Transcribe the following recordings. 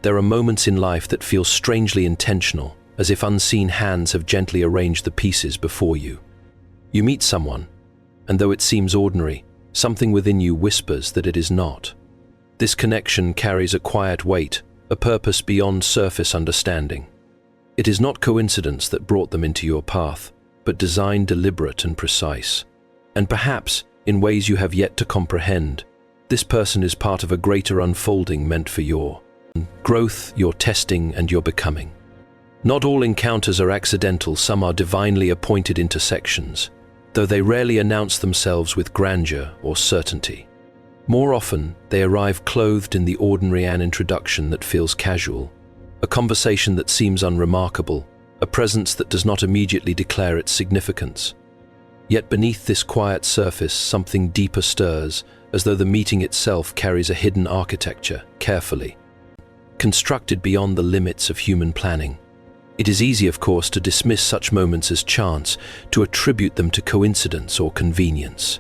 There are moments in life that feel strangely intentional, as if unseen hands have gently arranged the pieces before you. You meet someone, and though it seems ordinary, something within you whispers that it is not. This connection carries a quiet weight, a purpose beyond surface understanding. It is not coincidence that brought them into your path, but design deliberate and precise. And perhaps, in ways you have yet to comprehend, this person is part of a greater unfolding meant for your growth, your testing, and your becoming. Not all encounters are accidental, some are divinely appointed intersections, though they rarely announce themselves with grandeur or certainty. More often, they arrive clothed in the ordinary, an introduction that feels casual, a conversation that seems unremarkable, a presence that does not immediately declare its significance. Yet beneath this quiet surface, something deeper stirs, as though the meeting itself carries a hidden architecture, carefully constructed beyond the limits of human planning. It is easy, of course, to dismiss such moments as chance, to attribute them to coincidence or convenience.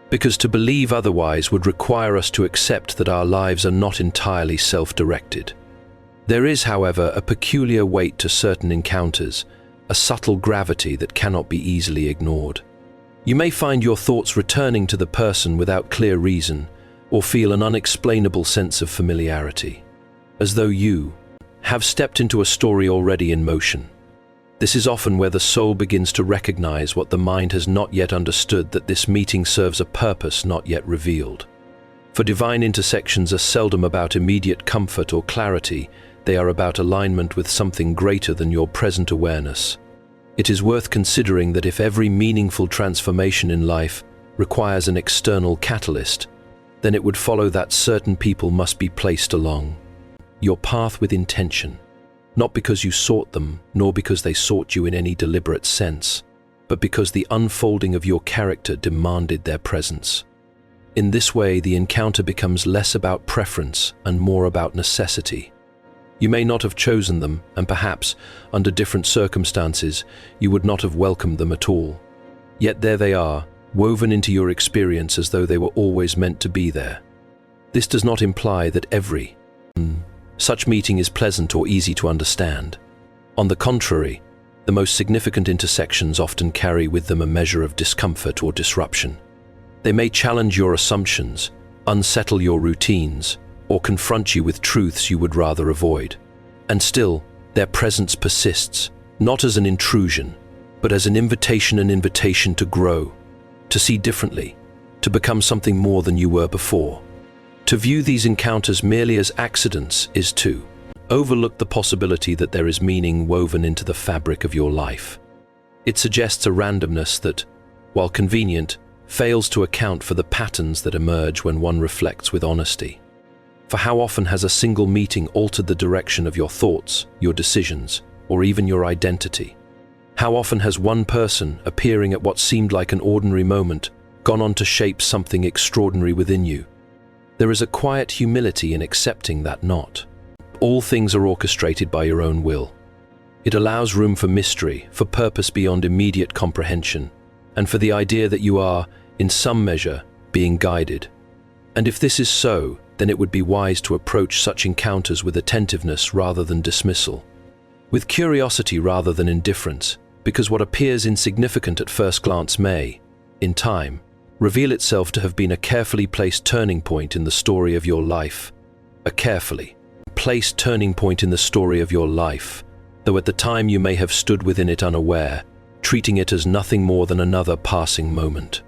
Because to believe otherwise would require us to accept that our lives are not entirely self-directed. There is, however, a peculiar weight to certain encounters, a subtle gravity that cannot be easily ignored. You may find your thoughts returning to the person without clear reason, or feel an unexplainable sense of familiarity, as though you have stepped into a story already in motion. This is often where the soul begins to recognize what the mind has not yet understood, that this meeting serves a purpose not yet revealed. For divine intersections are seldom about immediate comfort or clarity, they are about alignment with something greater than your present awareness. It is worth considering that if every meaningful transformation in life requires an external catalyst, then it would follow that certain people must be placed along your path with intention, not because you sought them, nor because they sought you in any deliberate sense, but because the unfolding of your character demanded their presence. In this way, the encounter becomes less about preference and more about necessity. You may not have chosen them, and perhaps, under different circumstances, you would not have welcomed them at all. Yet there they are, woven into your experience as though they were always meant to be there. This does not imply that every such meeting is pleasant or easy to understand. On the contrary, the most significant intersections often carry with them a measure of discomfort or disruption. They may challenge your assumptions, unsettle your routines, or confront you with truths you would rather avoid. And still, their presence persists, not as an intrusion, but as an invitation to grow, to see differently, to become something more than you were before. To view these encounters merely as accidents is to overlook the possibility that there is meaning woven into the fabric of your life. It suggests a randomness that, while convenient, fails to account for the patterns that emerge when one reflects with honesty. For how often has a single meeting altered the direction of your thoughts, your decisions, or even your identity? How often has one person, appearing at what seemed like an ordinary moment, gone on to shape something extraordinary within you? There is a quiet humility in accepting that not all things are orchestrated by your own will. It allows room for mystery, for purpose beyond immediate comprehension, and for the idea that you are, in some measure, being guided. And if this is so, then it would be wise to approach such encounters with attentiveness rather than dismissal, with curiosity rather than indifference, because what appears insignificant at first glance may, in time, reveal itself to have been a carefully placed turning point in the story of your life. A carefully placed turning point in the story of your life, though at the time you may have stood within it unaware, treating it as nothing more than another passing moment.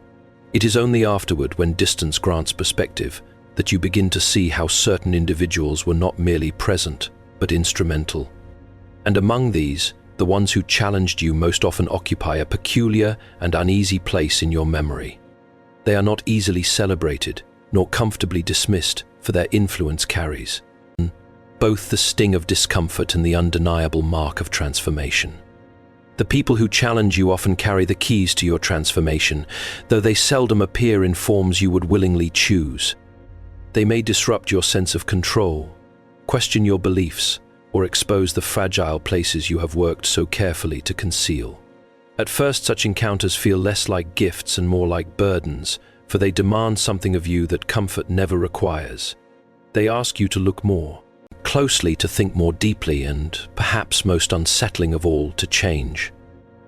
It is only afterward, when distance grants perspective, that you begin to see how certain individuals were not merely present, but instrumental. And among these, the ones who challenged you most often occupy a peculiar and uneasy place in your memory. They are not easily celebrated, nor comfortably dismissed, for their influence carries both the sting of discomfort and the undeniable mark of transformation. The people who challenge you often carry the keys to your transformation, though they seldom appear in forms you would willingly choose. They may disrupt your sense of control, question your beliefs, or expose the fragile places you have worked so carefully to conceal. At first, such encounters feel less like gifts and more like burdens, for they demand something of you that comfort never requires. They ask you to look more closely to think more deeply, and, perhaps most unsettling of all, to change.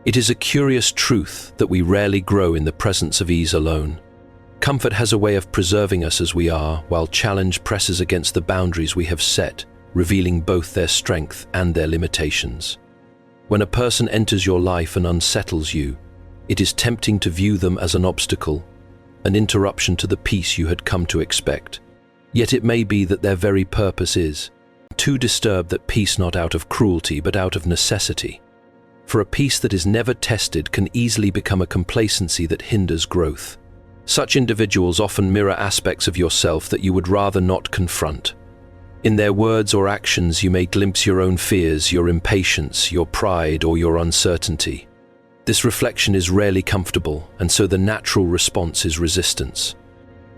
It is a curious truth that we rarely grow in the presence of ease alone. Comfort has a way of preserving us as we are, while challenge presses against the boundaries we have set, revealing both their strength and their limitations. When a person enters your life and unsettles you, it is tempting to view them as an obstacle, an interruption to the peace you had come to expect. Yet it may be that their very purpose is to disturb that peace, not out of cruelty but out of necessity. For a peace that is never tested can easily become a complacency that hinders growth. Such individuals often mirror aspects of yourself that you would rather not confront. In their words or actions, you may glimpse your own fears, your impatience, your pride, or your uncertainty. This reflection is rarely comfortable, and so the natural response is resistance.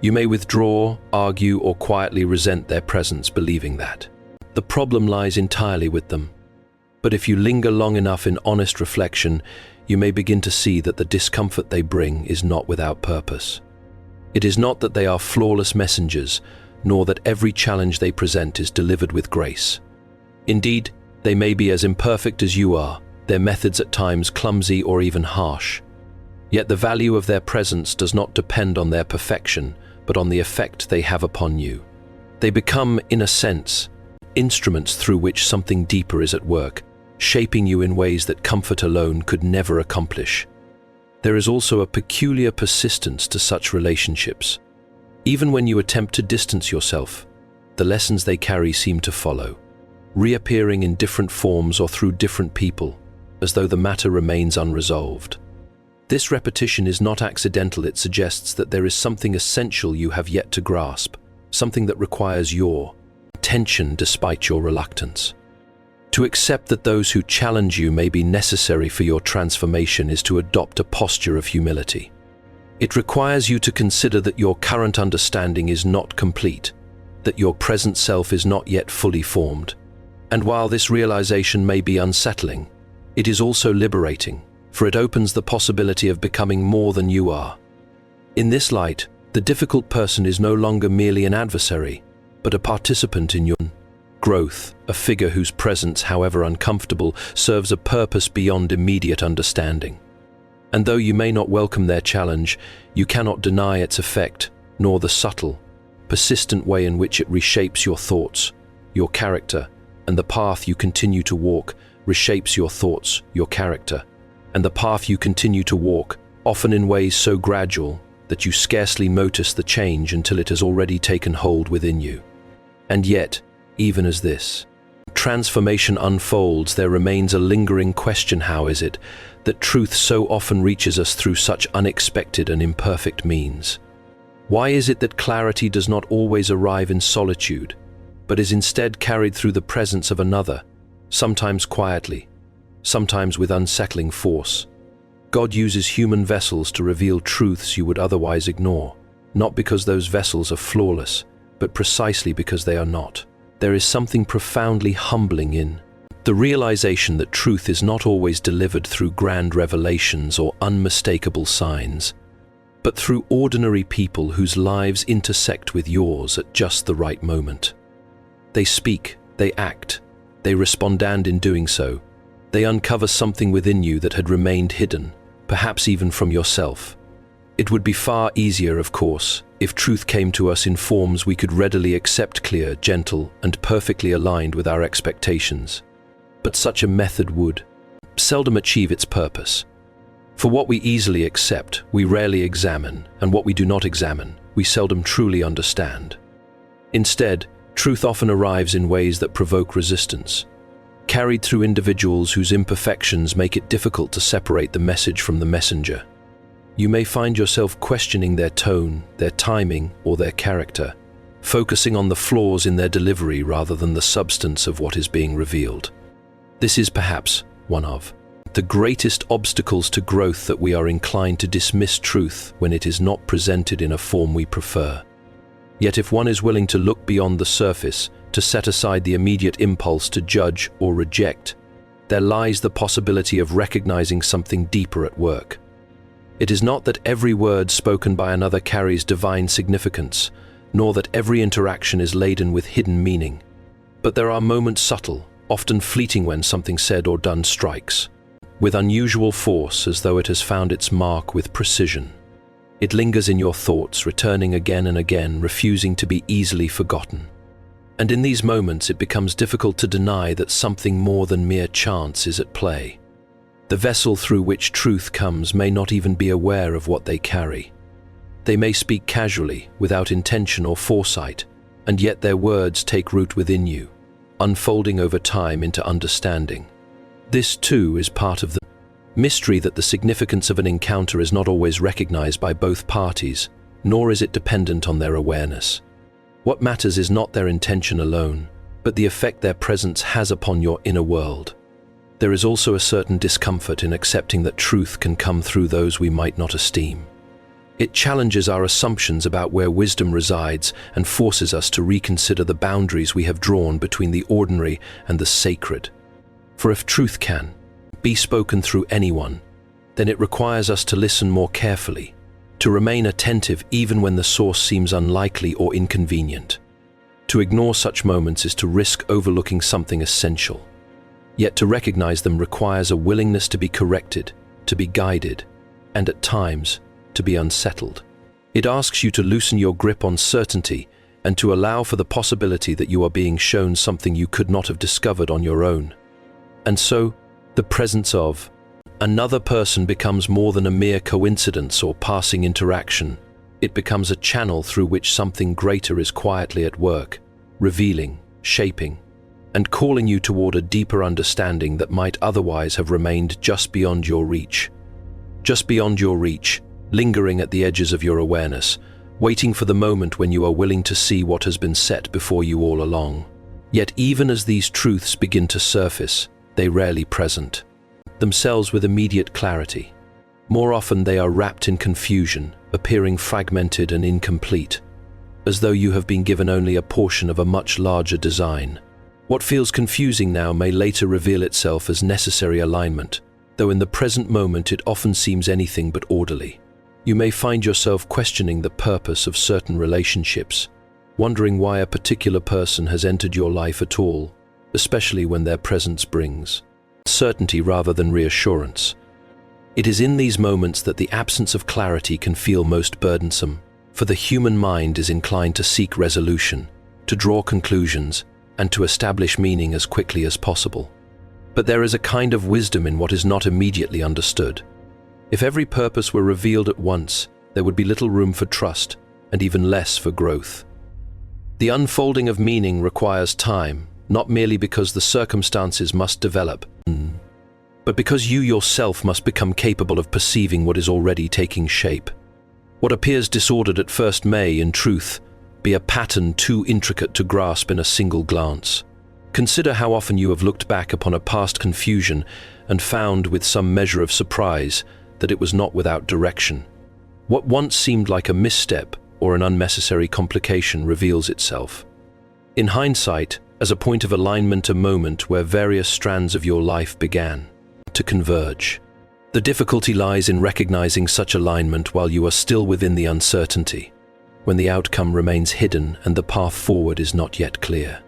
You may withdraw, argue, or quietly resent their presence, believing that the problem lies entirely with them. But if you linger long enough in honest reflection, you may begin to see that the discomfort they bring is not without purpose. It is not that they are flawless messengers, nor that every challenge they present is delivered with grace. Indeed, they may be as imperfect as you are, their methods at times clumsy or even harsh. Yet the value of their presence does not depend on their perfection, but on the effect they have upon you. They become, in a sense, instruments through which something deeper is at work, shaping you in ways that comfort alone could never accomplish. There is also a peculiar persistence to such relationships. Even when you attempt to distance yourself, the lessons they carry seem to follow, reappearing in different forms or through different people, as though the matter remains unresolved. This repetition is not accidental. It suggests that there is something essential you have yet to grasp, something that requires your attention despite your reluctance. To accept that those who challenge you may be necessary for your transformation is to adopt a posture of humility. It requires you to consider that your current understanding is not complete, that your present self is not yet fully formed. And while this realization may be unsettling, it is also liberating, for it opens the possibility of becoming more than you are. In this light, the difficult person is no longer merely an adversary, but a participant in your growth, a figure whose presence, however uncomfortable, serves a purpose beyond immediate understanding. And though you may not welcome their challenge, you cannot deny its effect, nor the subtle, persistent way in which it reshapes your thoughts, your character, and the path you continue to walk reshapes your thoughts, your character, and the path you continue to walk, often in ways so gradual that you scarcely notice the change until it has already taken hold within you. And yet, even as this transformation unfolds, there remains a lingering question: how is it that truth so often reaches us through such unexpected and imperfect means? Why is it that clarity does not always arrive in solitude, but is instead carried through the presence of another, sometimes quietly, sometimes with unsettling force? God uses human vessels to reveal truths you would otherwise ignore, not because those vessels are flawless, but precisely because they are not. There is something profoundly humbling in the realization that truth is not always delivered through grand revelations or unmistakable signs, but through ordinary people whose lives intersect with yours at just the right moment. They speak, they act, they respond, and in doing so, they uncover something within you that had remained hidden, perhaps even from yourself. It would be far easier, of course, if truth came to us in forms we could readily accept, clear, gentle, and perfectly aligned with our expectations. But such a method would seldom achieve its purpose. For what we easily accept, we rarely examine, and what we do not examine, we seldom truly understand. Instead, truth often arrives in ways that provoke resistance, carried through individuals whose imperfections make it difficult to separate the message from the messenger. You may find yourself questioning their tone, their timing, or their character, focusing on the flaws in their delivery rather than the substance of what is being revealed. This is perhaps one of the greatest obstacles to growth, that we are inclined to dismiss truth when it is not presented in a form we prefer. Yet if one is willing to look beyond the surface, to set aside the immediate impulse to judge or reject, there lies the possibility of recognizing something deeper at work. It is not that every word spoken by another carries divine significance, nor that every interaction is laden with hidden meaning. But there are moments subtle, often fleeting when something said or done strikes, with unusual force as though it has found its mark with precision. It lingers in your thoughts, returning again and again, refusing to be easily forgotten. And in these moments it becomes difficult to deny that something more than mere chance is at play. The vessel through which truth comes may not even be aware of what they carry. They may speak casually, without intention or foresight, and yet their words take root within you, unfolding over time into understanding. This, too, is part of the mystery, that the significance of an encounter is not always recognized by both parties, nor is it dependent on their awareness. What matters is not their intention alone, but the effect their presence has upon your inner world. There is also a certain discomfort in accepting that truth can come through those we might not esteem. It challenges our assumptions about where wisdom resides and forces us to reconsider the boundaries we have drawn between the ordinary and the sacred. For if truth can be spoken through anyone, then it requires us to listen more carefully, to remain attentive even when the source seems unlikely or inconvenient. To ignore such moments is to risk overlooking something essential. Yet to recognize them requires a willingness to be corrected, to be guided, and at times, to be unsettled. It asks you to loosen your grip on certainty and to allow for the possibility that you are being shown something you could not have discovered on your own. And so, the presence of another person becomes more than a mere coincidence or passing interaction. It becomes a channel through which something greater is quietly at work, revealing, shaping, and calling you toward a deeper understanding that might otherwise have remained just beyond your reach. Just beyond your reach, lingering at the edges of your awareness, waiting for the moment when you are willing to see what has been set before you all along. Yet even as these truths begin to surface, they rarely present themselves with immediate clarity. More often they are wrapped in confusion, appearing fragmented and incomplete, as though you have been given only a portion of a much larger design. What feels confusing now may later reveal itself as necessary alignment, though in the present moment it often seems anything but orderly. You may find yourself questioning the purpose of certain relationships, wondering why a particular person has entered your life at all, especially when their presence brings certainty rather than reassurance. It is in these moments that the absence of clarity can feel most burdensome, for the human mind is inclined to seek resolution, to draw conclusions, and to establish meaning as quickly as possible. But there is a kind of wisdom in what is not immediately understood. If every purpose were revealed at once, there would be little room for trust, and even less for growth. The unfolding of meaning requires time, not merely because the circumstances must develop, but because you yourself must become capable of perceiving what is already taking shape. What appears disordered at first may, in truth, be a pattern too intricate to grasp in a single glance. Consider how often you have looked back upon a past confusion and found, with some measure of surprise, that it was not without direction. What once seemed like a misstep or an unnecessary complication reveals itself, in hindsight, as a point of alignment, a moment where various strands of your life began to converge. The difficulty lies in recognizing such alignment while you are still within the uncertainty, when the outcome remains hidden and the path forward is not yet clear.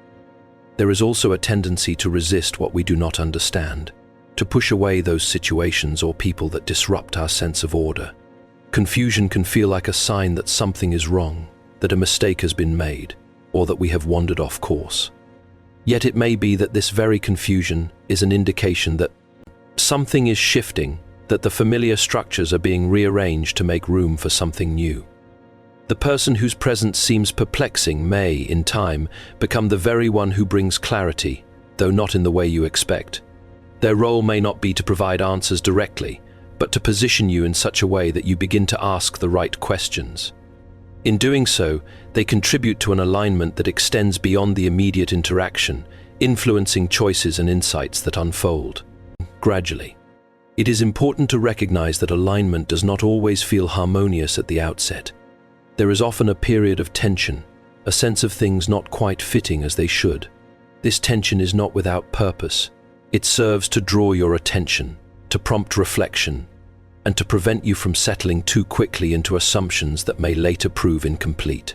There is also a tendency to resist what we do not understand, to push away those situations or people that disrupt our sense of order. Confusion can feel like a sign that something is wrong, that a mistake has been made, or that we have wandered off course. Yet it may be that this very confusion is an indication that something is shifting, that the familiar structures are being rearranged to make room for something new. The person whose presence seems perplexing may, in time, become the very one who brings clarity, though not in the way you expect. Their role may not be to provide answers directly, but to position you in such a way that you begin to ask the right questions. In doing so, they contribute to an alignment that extends beyond the immediate interaction, influencing choices and insights that unfold gradually. It is important to recognize that alignment does not always feel harmonious at the outset. There is often a period of tension, a sense of things not quite fitting as they should. This tension is not without purpose. It serves to draw your attention, to prompt reflection, and to prevent you from settling too quickly into assumptions that may later prove incomplete.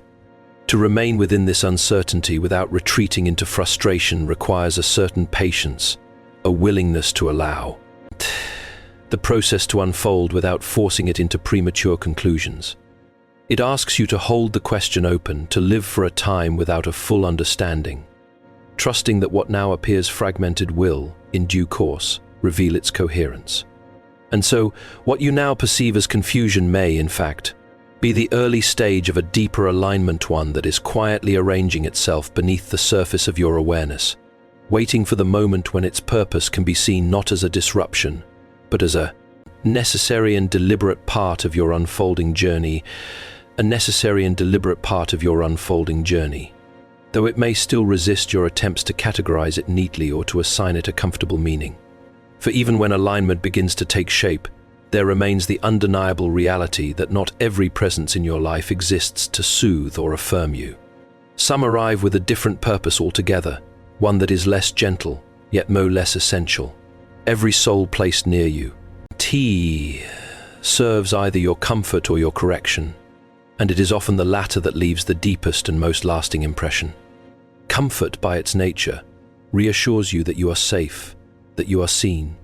To remain within this uncertainty without retreating into frustration requires a certain patience, a willingness to allow the process to unfold without forcing it into premature conclusions. It asks you to hold the question open, to live for a time without a full understanding, trusting that what now appears fragmented will, in due course, reveal its coherence. And so, what you now perceive as confusion may, in fact, be the early stage of a deeper alignment, one that is quietly arranging itself beneath the surface of your awareness, waiting for the moment when its purpose can be seen not as a disruption, but as a necessary and deliberate part of your unfolding journey, though it may still resist your attempts to categorize it neatly or to assign it a comfortable meaning. For even when alignment begins to take shape, there remains the undeniable reality that not every presence in your life exists to soothe or affirm you. Some arrive with a different purpose altogether, one that is less gentle, yet no less essential. Every soul placed near you serves either your comfort or your correction, and it is often the latter that leaves the deepest and most lasting impression. Comfort, by its nature, reassures you that you are safe, that you are seen,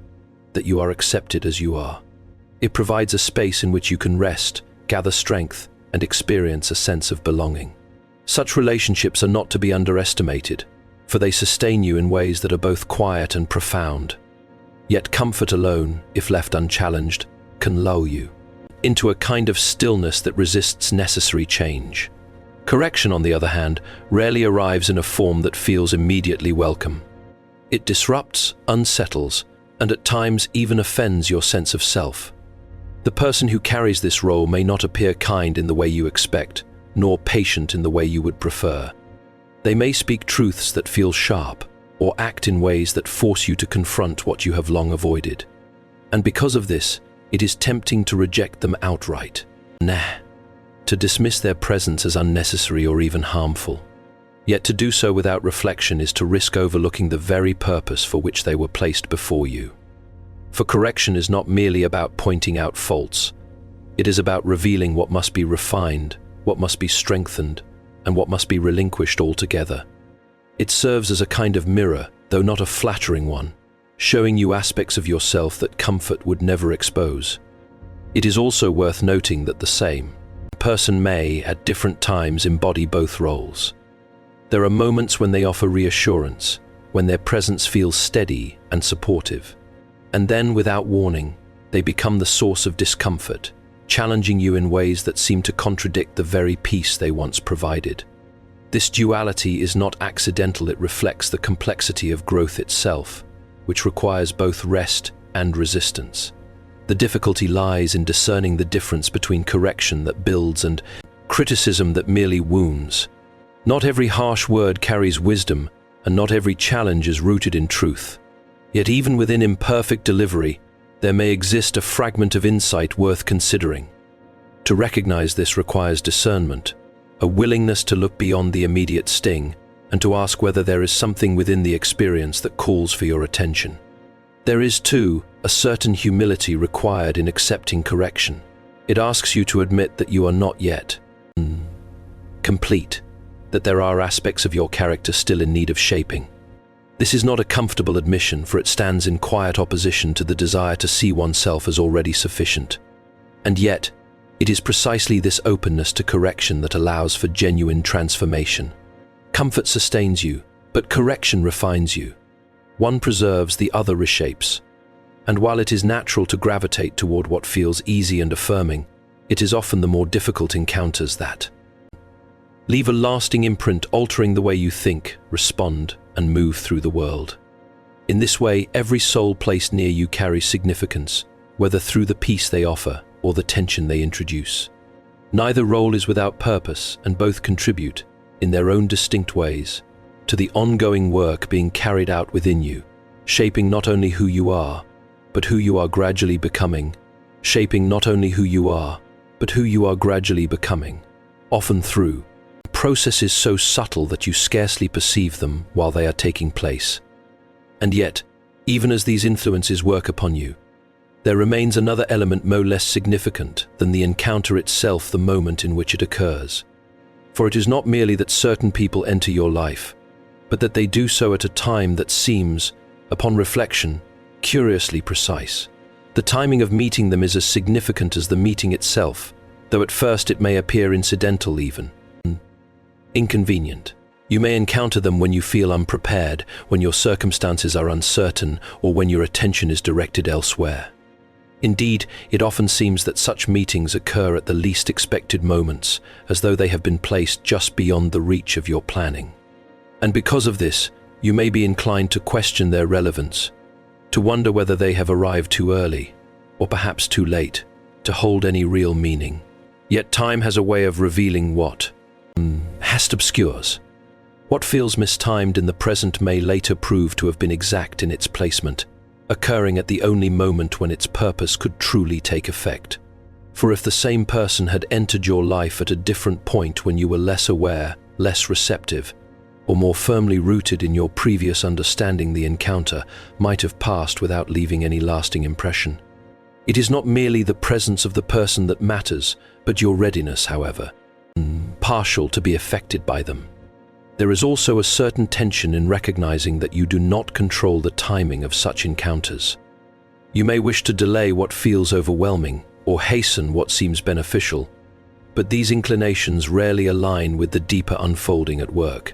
that you are accepted as you are. It provides a space in which you can rest, gather strength, and experience a sense of belonging. Such relationships are not to be underestimated, for they sustain you in ways that are both quiet and profound. Yet comfort alone, if left unchallenged, can lull you into a kind of stillness that resists necessary change. Correction, on the other hand, rarely arrives in a form that feels immediately welcome. It disrupts, unsettles, and at times even offends your sense of self. The person who carries this role may not appear kind in the way you expect, nor patient in the way you would prefer. They may speak truths that feel sharp, or act in ways that force you to confront what you have long avoided. And because of this, it is tempting to reject them outright. To dismiss their presence as unnecessary or even harmful. Yet to do so without reflection is to risk overlooking the very purpose for which they were placed before you. For correction is not merely about pointing out faults. It is about revealing what must be refined, what must be strengthened, and what must be relinquished altogether. It serves as a kind of mirror, though not a flattering one, showing you aspects of yourself that comfort would never expose. It is also worth noting that the same person may, at different times, embody both roles. There are moments when they offer reassurance, when their presence feels steady and supportive. And then, without warning, they become the source of discomfort, challenging you in ways that seem to contradict the very peace they once provided. This duality is not accidental, it reflects the complexity of growth itself, which requires both rest and resistance. The difficulty lies in discerning the difference between correction that builds and criticism that merely wounds. Not every harsh word carries wisdom, and not every challenge is rooted in truth. Yet even within imperfect delivery, there may exist a fragment of insight worth considering. To recognize this requires discernment, a willingness to look beyond the immediate sting, and to ask whether there is something within the experience that calls for your attention. There is, too, a certain humility required in accepting correction. It asks you to admit that you are not yet complete, that there are aspects of your character still in need of shaping. This is not a comfortable admission, for it stands in quiet opposition to the desire to see oneself as already sufficient. And yet, it is precisely this openness to correction that allows for genuine transformation. Comfort sustains you, but correction refines you. One preserves, the other reshapes. And while it is natural to gravitate toward what feels easy and affirming, it is often the more difficult encounters that leave a lasting imprint, altering the way you think, respond, and move through the world. In this way, every soul placed near you carries significance, whether through the peace they offer or the tension they introduce. Neither role is without purpose, and both contribute, in their own distinct ways, to the ongoing work being carried out within you, shaping not only who you are, but who you are gradually becoming, often through processes so subtle that you scarcely perceive them while they are taking place. And yet, even as these influences work upon you, there remains another element no less significant than the encounter itself, the moment in which it occurs. For it is not merely that certain people enter your life, but that they do so at a time that seems, upon reflection, curiously precise. The timing of meeting them is as significant as the meeting itself, though at first it may appear incidental even. Inconvenient. You may encounter them when you feel unprepared, when your circumstances are uncertain, or when your attention is directed elsewhere. Indeed, it often seems that such meetings occur at the least expected moments, as though they have been placed just beyond the reach of your planning. And because of this, you may be inclined to question their relevance, to wonder whether they have arrived too early, or perhaps too late, to hold any real meaning. Yet time has a way of revealing what hast obscures. What feels mistimed in the present may later prove to have been exact in its placement, occurring at the only moment when its purpose could truly take effect. For if the same person had entered your life at a different point when you were less aware, less receptive, or more firmly rooted in your previous understanding, the encounter might have passed without leaving any lasting impression. It is not merely the presence of the person that matters, but your readiness, however, partial to be affected by them. There is also a certain tension in recognizing that you do not control the timing of such encounters. You may wish to delay what feels overwhelming or hasten what seems beneficial, but these inclinations rarely align with the deeper unfolding at work.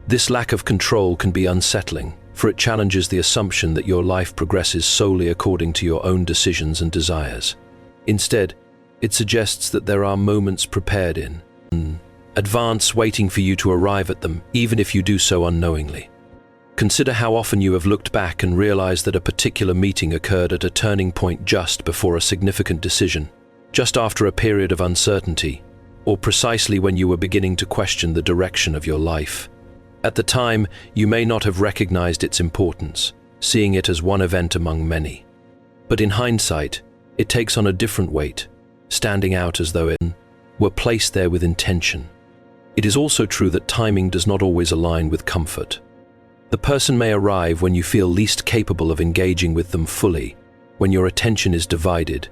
This lack of control can be unsettling, for it challenges the assumption that your life progresses solely according to your own decisions and desires. Instead, it suggests that there are moments prepared in advance waiting for you to arrive at them, even if you do so unknowingly. Consider how often you have looked back and realized that a particular meeting occurred at a turning point just before a significant decision, just after a period of uncertainty, or precisely when you were beginning to question the direction of your life. At the time, you may not have recognized its importance, seeing it as one event among many. But in hindsight, it takes on a different weight, standing out as though it were placed there with intention. It is also true that timing does not always align with comfort. The person may arrive when you feel least capable of engaging with them fully, when your attention is divided,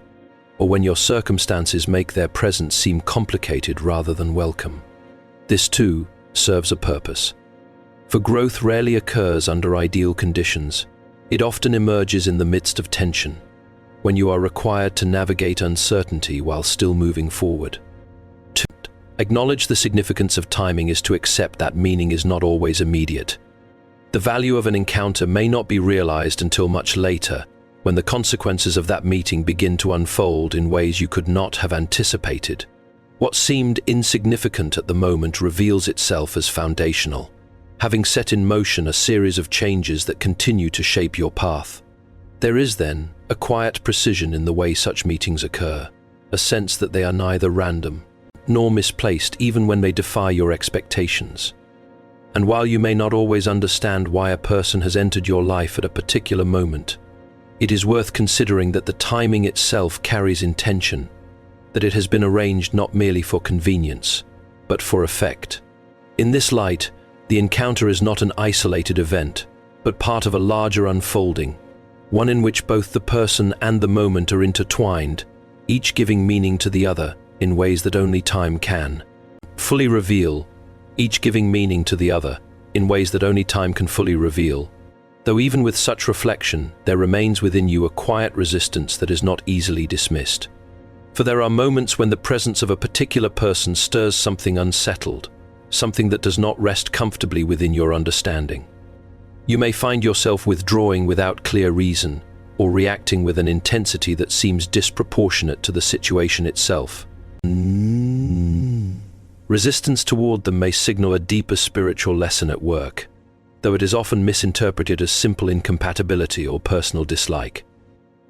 or when your circumstances make their presence seem complicated rather than welcome. This too serves a purpose. For growth rarely occurs under ideal conditions. It often emerges in the midst of tension, when you are required to navigate uncertainty while still moving forward. To acknowledge the significance of timing is to accept that meaning is not always immediate. The value of an encounter may not be realized until much later, when the consequences of that meeting begin to unfold in ways you could not have anticipated. What seemed insignificant at the moment reveals itself as foundational, having set in motion a series of changes that continue to shape your path. There is, then, a quiet precision in the way such meetings occur, a sense that they are neither random nor misplaced even when they defy your expectations. And while you may not always understand why a person has entered your life at a particular moment, it is worth considering that the timing itself carries intention, that it has been arranged not merely for convenience, but for effect. In this light, the encounter is not an isolated event, but part of a larger unfolding, one in which both the person and the moment are intertwined, each giving meaning to the other in ways that only time can fully reveal, each giving meaning to the other in ways that only time can fully reveal. Though even with such reflection, there remains within you a quiet resistance that is not easily dismissed. For there are moments when the presence of a particular person stirs something unsettled, something that does not rest comfortably within your understanding. You may find yourself withdrawing without clear reason, or reacting with an intensity that seems disproportionate to the situation itself. Resistance toward them may signal a deeper spiritual lesson at work, though it is often misinterpreted as simple incompatibility or personal dislike.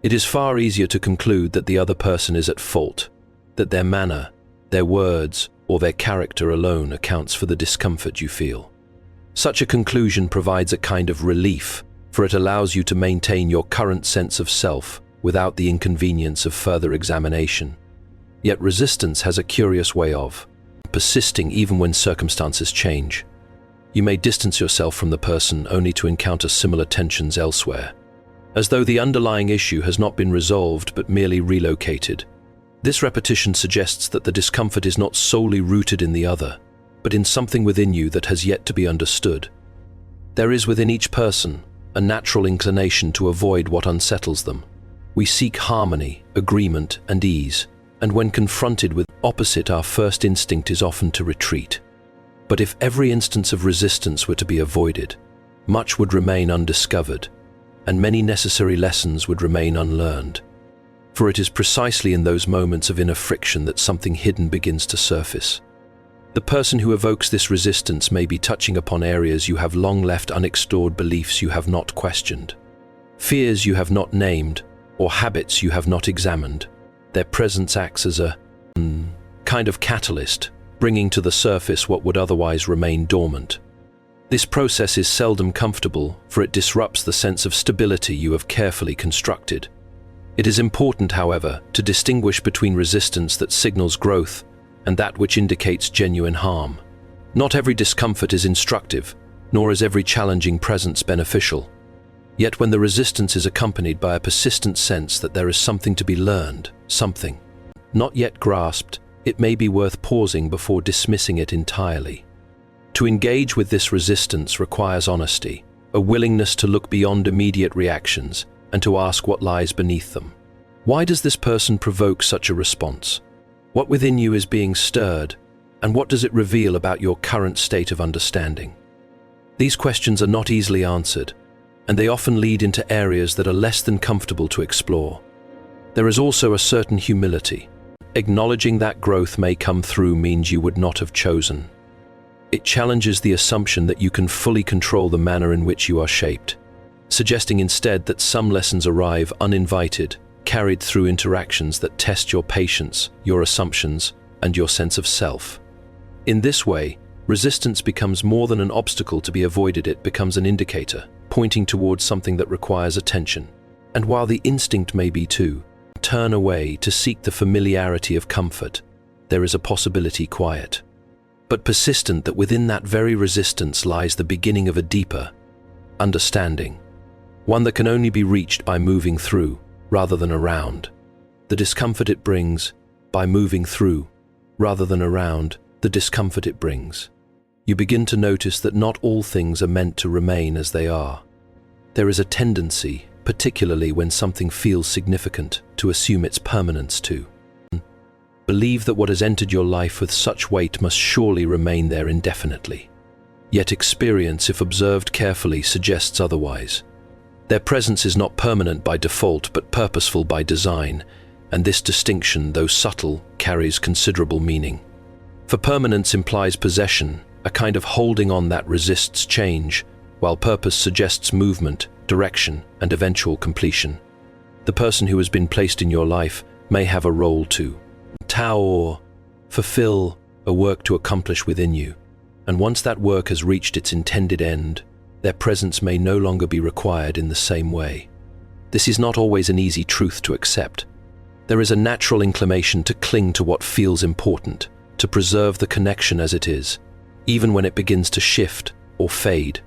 It is far easier to conclude that the other person is at fault, that their manner, their words, or their character alone accounts for the discomfort you feel. Such a conclusion provides a kind of relief, for it allows you to maintain your current sense of self without the inconvenience of further examination. Yet resistance has a curious way of persisting even when circumstances change. You may distance yourself from the person only to encounter similar tensions elsewhere, as though the underlying issue has not been resolved but merely relocated. This repetition suggests that the discomfort is not solely rooted in the other, but in something within you that has yet to be understood. There is within each person a natural inclination to avoid what unsettles them. We seek harmony, agreement, and ease, and when confronted with opposite, our first instinct is often to retreat. But if every instance of resistance were to be avoided, much would remain undiscovered, and many necessary lessons would remain unlearned. For it is precisely in those moments of inner friction that something hidden begins to surface. The person who evokes this resistance may be touching upon areas you have long left unexplored, beliefs you have not questioned, fears you have not named, or habits you have not examined. Their presence acts as a kind of catalyst, bringing to the surface what would otherwise remain dormant. This process is seldom comfortable, for it disrupts the sense of stability you have carefully constructed. It is important, however, to distinguish between resistance that signals growth and that which indicates genuine harm. Not every discomfort is instructive, nor is every challenging presence beneficial. Yet when the resistance is accompanied by a persistent sense that there is something to be learned, something not yet grasped, it may be worth pausing before dismissing it entirely. To engage with this resistance requires honesty, a willingness to look beyond immediate reactions and to ask what lies beneath them. Why does this person provoke such a response? What within you is being stirred, and what does it reveal about your current state of understanding? These questions are not easily answered, and they often lead into areas that are less than comfortable to explore. There is also a certain humility. Acknowledging that growth may come through means you would not have chosen. It challenges the assumption that you can fully control the manner in which you are shaped, suggesting instead that some lessons arrive uninvited, carried through interactions that test your patience, your assumptions, and your sense of self. In this way, resistance becomes more than an obstacle to be avoided. It becomes an indicator, pointing towards something that requires attention. And while the instinct may be to turn away to seek the familiarity of comfort, there is a possibility quiet, but persistent, that within that very resistance lies the beginning of a deeper understanding, one that can only be reached by moving through rather than around the discomfort it brings, by moving through rather than around the discomfort it brings. You begin to notice that not all things are meant to remain as they are. There is a tendency, particularly when something feels significant, to assume its permanence, to believe that what has entered your life with such weight must surely remain there indefinitely. Yet experience, if observed carefully, suggests otherwise. Their presence is not permanent by default, but purposeful by design, and this distinction, though subtle, carries considerable meaning. For permanence implies possession, a kind of holding on that resists change, while purpose suggests movement, direction, and eventual completion. The person who has been placed in your life may have a role to or fulfill, a work to accomplish within you, and once that work has reached its intended end, their presence may no longer be required in the same way. This is not always an easy truth to accept. There is a natural inclination to cling to what feels important, to preserve the connection as it is, even when it begins to shift or fade.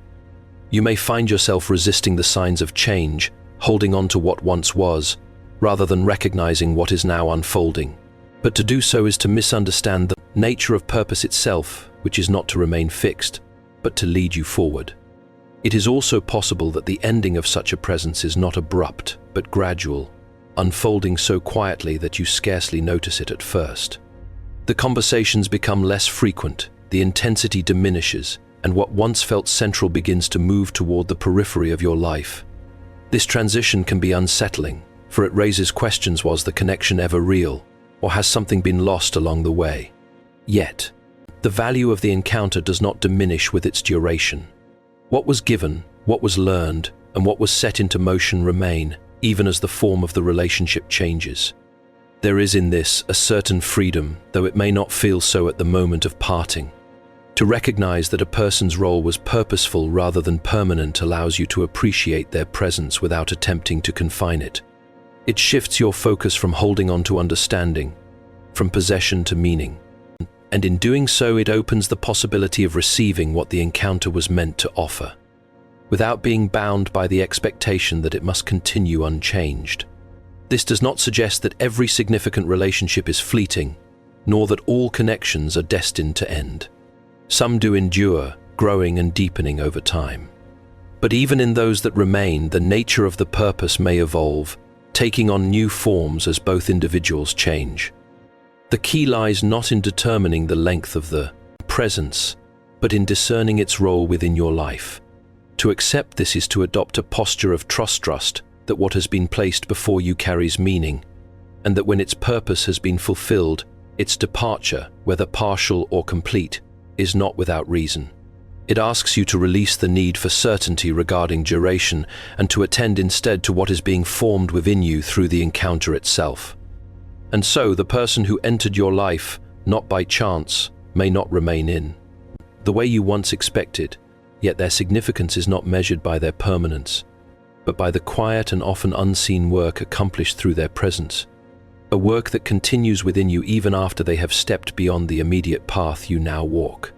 You may find yourself resisting the signs of change, holding on to what once was, rather than recognizing what is now unfolding. But to do so is to misunderstand the nature of purpose itself, which is not to remain fixed, but to lead you forward. It is also possible that the ending of such a presence is not abrupt, but gradual, unfolding so quietly that you scarcely notice it at first. The conversations become less frequent, the intensity diminishes, and what once felt central begins to move toward the periphery of your life. This transition can be unsettling, for it raises questions: was the connection ever real, or has something been lost along the way? Yet, the value of the encounter does not diminish with its duration. What was given, what was learned, and what was set into motion remain, even as the form of the relationship changes. There is in this a certain freedom, though it may not feel so at the moment of parting. To recognize that a person's role was purposeful rather than permanent allows you to appreciate their presence without attempting to confine it. It shifts your focus from holding on to understanding, from possession to meaning, and in doing so it opens the possibility of receiving what the encounter was meant to offer, without being bound by the expectation that it must continue unchanged. This does not suggest that every significant relationship is fleeting, nor that all connections are destined to end. Some do endure, growing and deepening over time. But even in those that remain, the nature of the purpose may evolve, taking on new forms as both individuals change. The key lies not in determining the length of the presence, but in discerning its role within your life. To accept this is to adopt a posture of trust that what has been placed before you carries meaning, and that when its purpose has been fulfilled, its departure, whether partial or complete, is not without reason. It asks you to release the need for certainty regarding duration and to attend instead to what is being formed within you through the encounter itself. And so the person who entered your life, not by chance, may not remain in the way you once expected, yet their significance is not measured by their permanence, but by the quiet and often unseen work accomplished through their presence, a work that continues within you even after they have stepped beyond the immediate path you now walk.